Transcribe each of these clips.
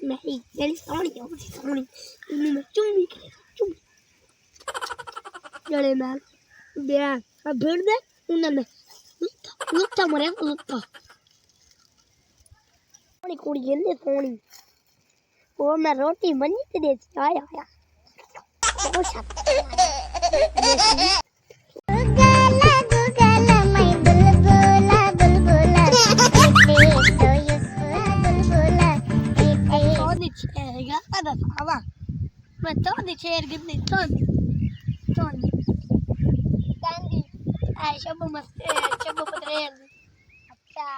मेरी सोनी मैं चुम्मी जड़े मैं बेरा अब भेड़ दे उन्हें मैं लुत्ता मरे लुत्ता सोनी कुड़ी गेंदे सोनी वो मैं रोटी बनी ते दे आया बहुत मैं तो शेर कितनी Tony Candy शब मस्त शब पत्रेल अच्छा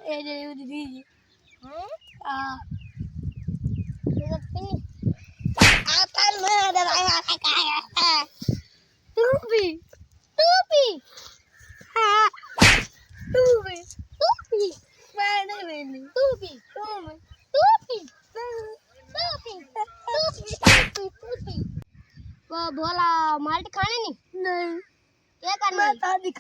ये जो दीदी हाँ ये पिनी आता मैं डराया तू भी हाँ तू भी मैं नहीं तू भी वो भोला माल्ट खाने नहीं क्या करना है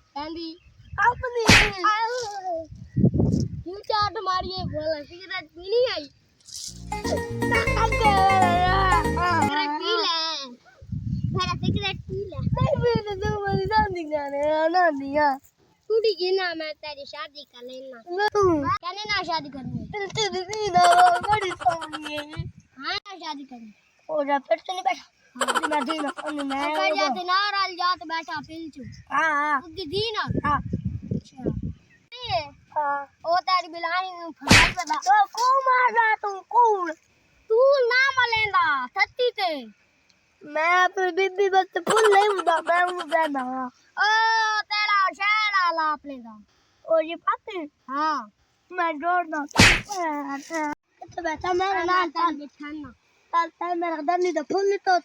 कैंडी अपनी क्यों चाट मारी है भोला सिगरेट पीनी है सिगरेट पी ले मेरा सिगरेट पी ले नहीं मेरे तो मेरी शादी करने आना नहीं है कुड़ी की ना मैं तेरी शादी कर लेना कहने ना शादी करनी तेरी ना बड़ी सोनी है हाँ शादी करनी हो जा फिर से नहीं बैठा मैं दीना मैं कर जाते ना राल जात बैठा पिलचू हां दीना हां अच्छा ये हां ओ तेरी बिलानी फसाई बता तो को मार रहा तू ना मलेंदा सच्ची ते मैं अपनी बीबी बस फुल नहीं हुआ मैं हूं बहना ओ तेरा शेरा लाप लेगा ओ ये पाते हां मैं जोड़ना तो बैठा मैं ना बिठाना ताल मेरा दम नहीं तो फुल तो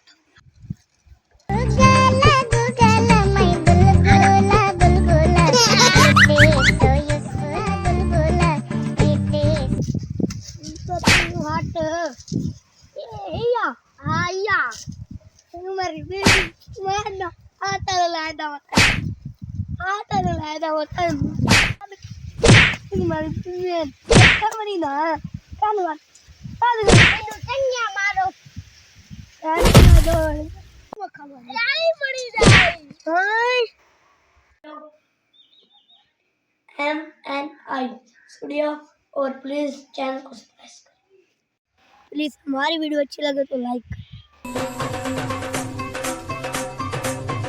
हट या आया तुम्हारी बेटी मारना आता लादा होता तुम्हारी बेटी करवनी ना कानवा कान कन्या मारो दो लाई पड़ी जाए MNI स्टूडियो और प्लीज चैनल को सब्सक्राइब करें प्लीज हमारी वीडियो अच्छी लगे तो लाइक